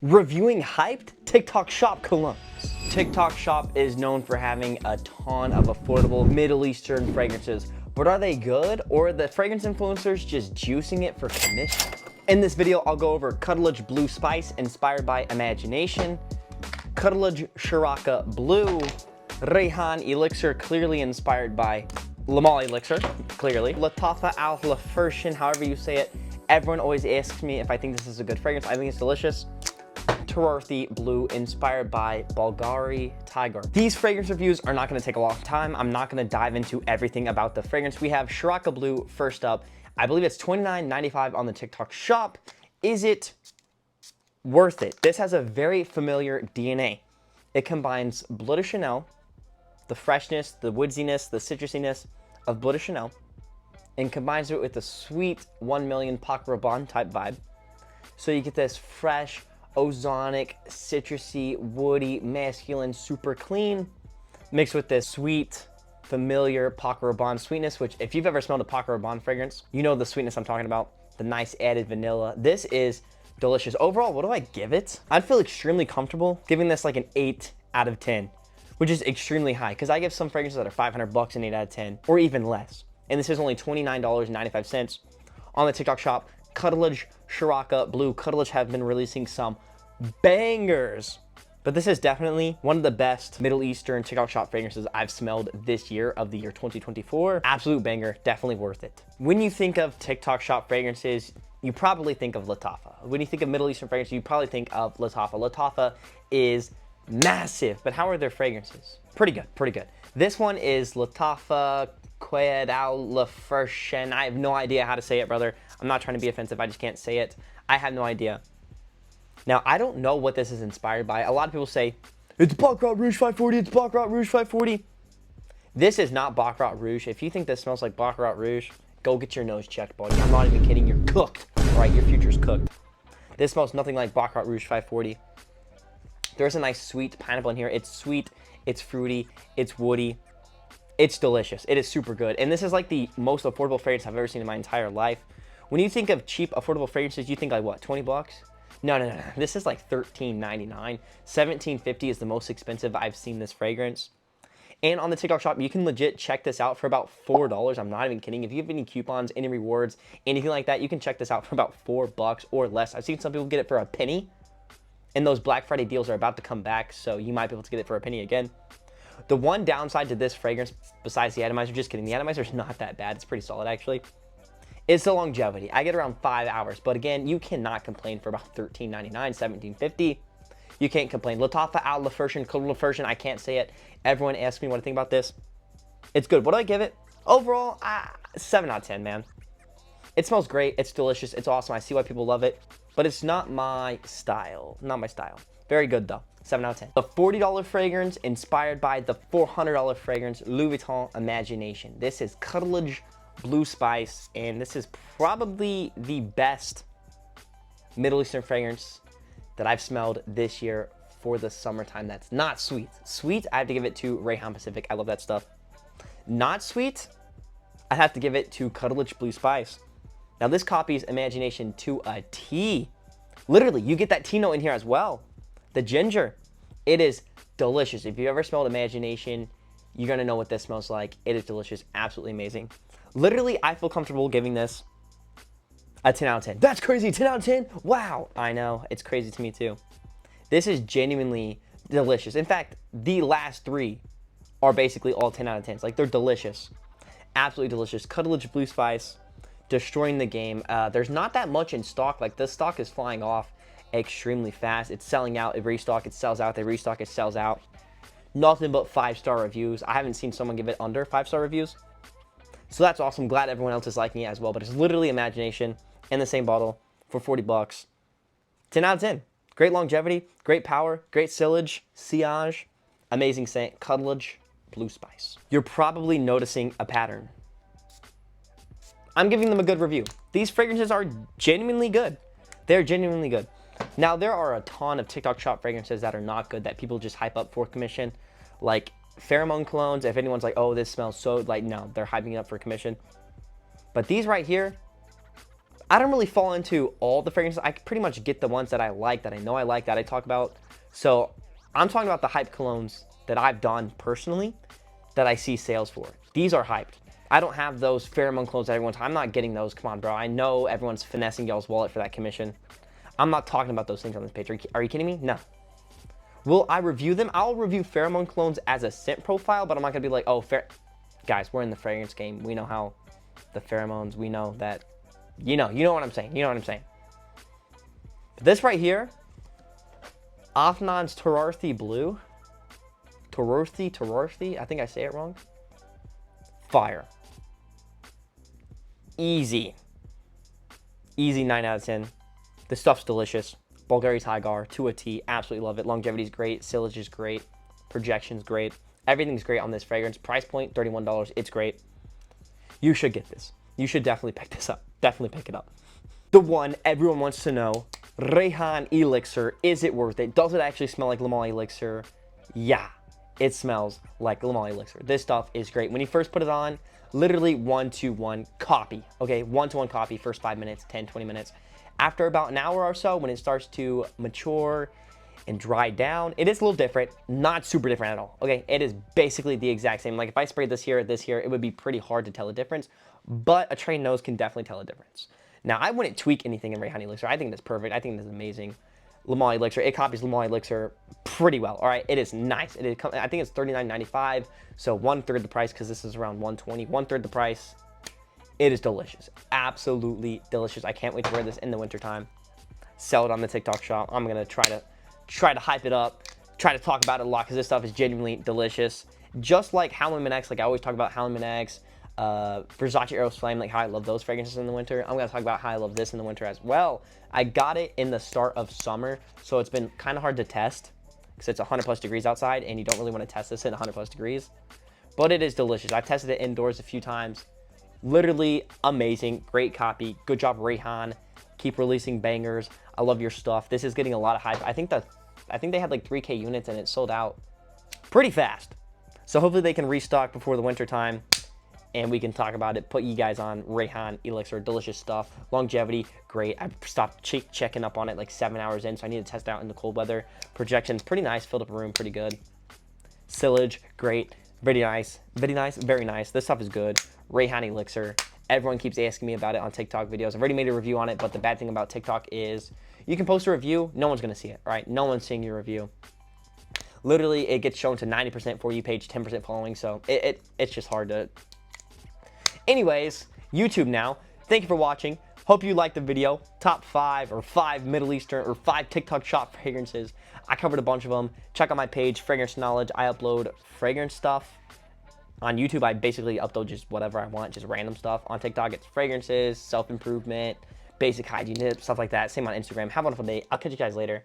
Reviewing hyped TikTok shop colognes. TikTok shop is known for having a ton of affordable Middle Eastern fragrances, but are they good, or are the fragrance influencers just juicing it for commission? In this video, I'll go over Colognes Blue Spice inspired by Imagination, Colognes Shiraka Blue, Rayhan Elixir clearly inspired by Lamal Elixir, clearly, Latafa Al Lafershin, however you say it. Everyone always asks me if I think this is a good fragrance. I think it's delicious. Toori Blue inspired by Bulgari Tiger. These fragrance reviews are not going to take a long time. I'm not going to dive into everything about the fragrance. We have Shiraka Blue first up. I believe it's $29.95 on the TikTok shop. Is it worth it? This has a very familiar DNA. It combines Bleu de Chanel, the freshness, the woodsiness, the citrusiness of Bleu de Chanel, and combines it with the sweet 1 million Paco Rabanne type vibe. So you get this fresh, ozonic, citrusy, woody, masculine, super clean, mixed with this sweet, familiar Paco Rabanne sweetness, which if you've ever smelled a Paco Rabanne fragrance, you know the sweetness I'm talking about, the nice added vanilla. This is delicious. Overall, what do I give it? I'd feel extremely comfortable giving this like an 8 out of 10, which is extremely high, because I give some fragrances that are 500 bucks an 8 out of 10, or even less. And this is only $29.95 on the TikTok shop. Colognes Shiraka Blue. Colognes have been releasing some bangers, but this is definitely one of the best Middle Eastern TikTok shop fragrances I've smelled this year of the year 2024. Absolute banger, definitely worth it. When you think of TikTok shop fragrances, you probably think of Latafa. When you think of Middle Eastern fragrances, you probably think of Latafa. Latafa is massive, but how are their fragrances? Pretty good, pretty good. This one is Latafa Quaid Al Lafershin. I have no idea how to say it, brother. I'm not trying to be offensive, I just can't say it. I have no idea. Now, I don't know what this is inspired by. A lot of people say, it's Baccarat Rouge 540, it's Baccarat Rouge 540. This is not Baccarat Rouge. If you think this smells like Baccarat Rouge, go get your nose checked, buddy. I'm not even kidding, you're cooked. All right, your future's cooked. This smells nothing like Baccarat Rouge 540. There's a nice sweet pineapple in here. It's sweet, it's fruity, it's woody. It's delicious. It is super good. And this is like the most affordable fragrance I've ever seen in my entire life. When you think of cheap, affordable fragrances, you think like what, 20 bucks? No. This is like $13.99. $17.50 is the most expensive I've seen this fragrance. And on the TikTok shop, you can legit check this out for about $4. I'm not even kidding. If you have any coupons, any rewards, anything like that, you can check this out for about $4 or less. I've seen some people get it for a penny. And those Black Friday deals are about to come back, so you might be able to get it for a penny again. The one downside to this fragrance, besides the atomizer, just kidding, the atomizer's not that bad. It's pretty solid, actually. It's the longevity. I get around 5 hours, but again, you cannot complain for about $13.99, $17.50. You can't complain. Latafa Al Lafershin, Colognes Lafershin, I can't say it. Everyone asks me what I think about this. It's good. What do I give it? Overall, 7 out of 10, man. It smells great. It's delicious. It's awesome. I see why people love it, but it's not my style. Not my style. Very good, though. 7 out of 10. The $40 fragrance inspired by the $400 fragrance Louis Vuitton Imagination. This is Colognes Blue Spice, and this is probably the best Middle Eastern fragrance that I've smelled this year for the summertime. That's not sweet. Sweet, I have to give it to Rayhan Pacific. I love that stuff. Not sweet, I have to give it to Colognes Blue Spice. Now, this copies Imagination to a T. Literally, you get that tea note in here as well. The ginger, it is delicious. If you ever smelled Imagination, you're gonna know what this smells like. It is delicious, absolutely amazing. Literally, I feel comfortable giving this a 10 out of 10. That's crazy, 10 out of 10? Wow, I know, it's crazy to me too. This is genuinely delicious. In fact, the last three are basically all 10 out of 10s. Like, they're delicious, absolutely delicious. Colognes Blue Spice, destroying the game. There's not that much in stock. Like, this stock is flying off extremely fast. It's selling out, it restock, it sells out, they restock, it sells out. Nothing but 5-star reviews. I haven't seen someone give it under 5-star reviews. So that's awesome. Glad everyone else is liking it as well. But it's literally Imagination in the same bottle for 40 bucks. 10 out of 10. Great longevity, great power, great sillage, amazing scent. Colognes Blue Spice. You're probably noticing a pattern. I'm giving them a good review. These fragrances are genuinely good. They're genuinely good. Now, there are a ton of TikTok shop fragrances that are not good that people just hype up for commission, like pheromone colognes. If anyone's like, oh, this smells so, like, no, they're hyping it up for commission. But these right here, I don't really fall into all the fragrances. I pretty much get the ones that I like, that I know I like, that I talk about. So I'm talking about the hype colognes that I've done personally that I see sales for. These are hyped. I don't have those pheromone clones that everyone's. I'm not getting those. Come on, bro. I know everyone's finessing y'all's wallet for that commission. I'm not talking about those things on this page. Are you kidding me? No. Will I review them? I'll review pheromone clones as a scent profile, but I'm not gonna be like, oh, guys, we're in the fragrance game. We know how the pheromones. We know that. You know what I'm saying. You know what I'm saying. But this right here, Afnan's Toori Blue. Toori. I think I say it wrong. Fire. Easy 9 out of 10. This stuff's delicious. Bulgari Tigar to a T. Absolutely love it. Longevity's great. Sillage is great. Projection's great. Everything's great on this fragrance. Price point, $31. It's great. You should get this. You should definitely pick this up. Definitely pick it up. The one everyone wants to know, Rayhan Elixir. Is it worth it? Does it actually smell like Le Mans Elixir? Yeah, it smells like Le Mans Elixir. This stuff is great. When you first put it on, literally 1-to-1 copy. Okay, 1-to-1 copy, first 5 minutes, 10, 20 minutes. After about an hour or so, when it starts to mature and dry down, it is a little different. Not super different at all. Okay, it is basically the exact same. Like if I sprayed this here, it would be pretty hard to tell a difference. But a trained nose can definitely tell a difference. Now, I wouldn't tweak anything in Rayhan Elixir. I think that's perfect. I think that's amazing. Le Mans Elixir, it copies Le Mans Elixir pretty well. All right, it is nice. I think it's $39.95, so 1/3 the price because this is around $120. 1/3 the price. It is delicious. Absolutely delicious. I can't wait to wear this in the wintertime. Sell it on the TikTok shop. I'm gonna try to hype it up, try to talk about it a lot because this stuff is genuinely delicious. Just like Howlin' X, like I always talk about Howlin' X, Versace Eros Flame, like how I love those fragrances in the winter. I'm gonna talk about how I love this in the winter as well. I got it in the start of summer, so it's been kind of hard to test because it's 100+ degrees outside and you don't really want to test this in 100+ degrees. But it is delicious. I've tested it indoors a few times. Literally amazing. Great copy. Good job, Rayhan. Keep releasing bangers. I love your stuff. This is getting a lot of hype. I think they had like 3K units and it sold out pretty fast. So hopefully they can restock before the winter time and we can talk about it. Put you guys on Rayhan Elixir. Delicious stuff. Longevity, great. I stopped checking up on it like 7 hours in, so I need to test it out in the cold weather. Projection's pretty nice. Filled up a room pretty good. Sillage, great. Very nice. Very nice. This stuff is good. Rayhan Elixir. Everyone keeps asking me about it on TikTok videos. I've already made a review on it, but the bad thing about TikTok is you can post a review. No one's going to see it, right? No one's seeing your review. Literally, it gets shown to 90% For You page, 10% following, so it's just hard to... Anyways, YouTube now. Thank you for watching. Hope you liked the video. Top 5 or 5 Middle Eastern or 5 TikTok shop fragrances. I covered a bunch of them. Check out my page, Fragrance Knowledge. I upload fragrance stuff. On YouTube, I basically upload just whatever I want, just random stuff. On TikTok, it's fragrances, self-improvement, basic hygiene tips, stuff like that. Same on Instagram. Have a wonderful day. I'll catch you guys later.